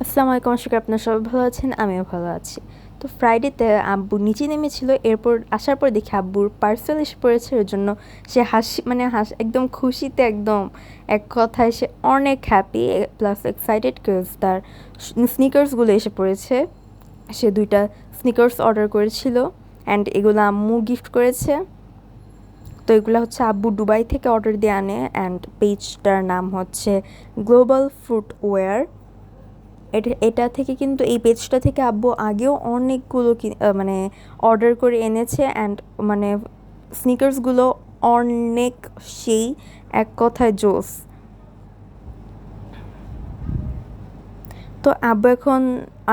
আসসালামু আলাইকুম, আশা করি আপনারা সবাই ভালো আছেন। আমিও ভালো আছি। তো ফ্রাইডেতে আব্বু নিচে নেমেছিল, এরপর আসার পর দেখি আব্বুর পার্সেল এসে পড়েছে। ওর জন্য সে একদম খুশিতে, একদম এক কথায় সে অনেক হ্যাপি প্লাস এক্সাইটেড, বিকজ তার স্নিকার্সগুলো এসে পড়েছে। সে 2টা স্নিকার্স অর্ডার করেছিল অ্যান্ড এগুলো আম্মু গিফট করেছে। তো এগুলো হচ্ছে আব্বু দুবাই থেকে অর্ডার দিয়ে আনে, অ্যান্ড পেজটার নাম হচ্ছে গ্লোবাল ফুটওয়্যার। এটা থেকে কিন্তু এই পেজটা থেকে আব্বু আগেও অনেকগুলো মানে অর্ডার করে এনেছে, অ্যান্ড মানে স্নিকার্সগুলো অনেক সেই এক কথায় জোস। তো আব্বু এখন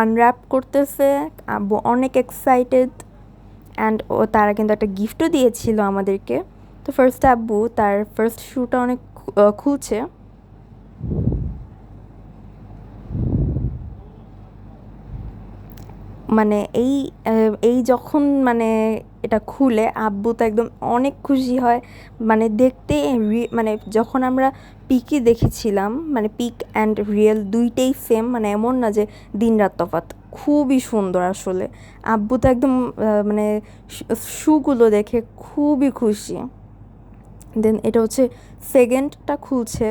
আনর্যাপ করতেছে, আব্বু অনেক এক্সাইটেড, অ্যান্ড তারা কিন্তু একটা গিফটও দিয়েছিল আমাদেরকে। তো ফার্স্টে আব্বু তার ফার্স্ট শুটা অনেক খুলছে। মানে এই যখন মানে এটা খুলে আব্বু তো একদম অনেক খুশি হয়। মানে দেখতে মানে যখন আমরা পিকে দেখেছিলাম, মানে পিক অ্যান্ড রিয়েল দুইটাই সেম, মানে এমন না যে দিন রাত তফাৎ। খুবই সুন্দর আসলে। আব্বু তো একদম মানে শুগুলো দেখে খুবই খুশি। দেন এটা হচ্ছে সেকেন্ডটা খুলছে,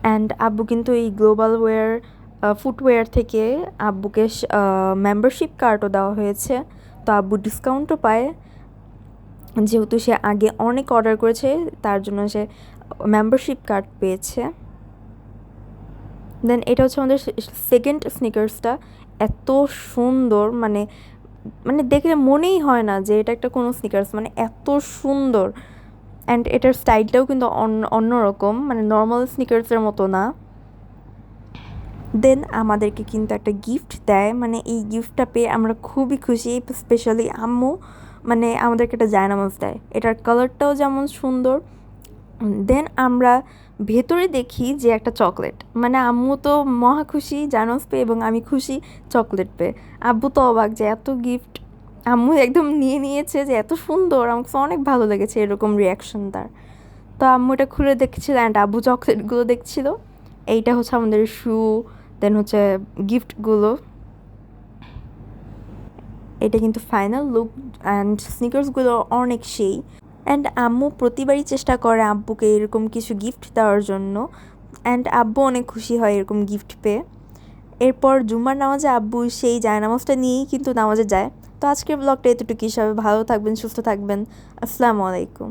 অ্যান্ড আব্বু কিন্তু এই গ্লোবাল ফুটওয়্যার থেকে আব্বুকে মেম্বারশিপ কার্ডও দেওয়া হয়েছে। তো আব্বু ডিসকাউন্টও পায়, যেহেতু সে আগে অনেক অর্ডার করেছে, তার জন্য সে মেম্বারশিপ কার্ড পেয়েছে। দেন এটা হচ্ছে আমাদের সেকেন্ড স্নিকার্সটা। এত সুন্দর, মানে মানে দেখলে মনেই হয় না যে এটা একটা কোনো স্নিকার্স, মানে এত সুন্দর। অ্যান্ড এটার স্টাইলটাও কিন্তু অন্যরকম, মানে নর্মাল স্নিকার্সের মতো না। দেন আমাদেরকে কিন্তু একটা গিফট দেয়, মানে এই গিফটটা পেয়ে আমরা খুবই খুশি। স্পেশালি আম্মু মানে আমাদেরকে একটা জায়নামাজ দেয়, এটার কালারটাও যেমন সুন্দর। দেন আমরা ভেতরে দেখি যে একটা চকলেট, মানে আম্মু তো মহা খুশি জায়নামাজ পেয়ে, এবং আমি খুশি চকলেট পেয়ে। আব্বু তো অবাক যে এত গিফট। আম্মু একদম নিয়ে নিয়েছে যে এত সুন্দর, আমাকে তো অনেক ভালো লেগেছে এরকম রিয়াকশন তার। তো আম্মু এটা খুলে দেখছিল, অ্যান্ড আব্বু চকলেটগুলো দেখছিল। এইটা হচ্ছে আমাদের শু, দেন হচ্ছে গিফটগুলো। এটা কিন্তু ফাইনাল লুক, অ্যান্ড স্নিকার্সগুলো অনেক সেই। অ্যান্ড আম্মু প্রতিবারই চেষ্টা করে আব্বুকে এরকম কিছু গিফট দেওয়ার জন্য, অ্যান্ড আব্বু অনেক খুশি হয় এরকম গিফট পেয়ে। এরপর জুম্মার নামাজে আব্বু সেই জায়নামাজটা নিয়েই কিন্তু নামাজে যায়। তো আজকের ব্লগটা এতটুকুই। সবাই ভালো থাকবেন, সুস্থ থাকবেন। আসসালামু আলাইকুম।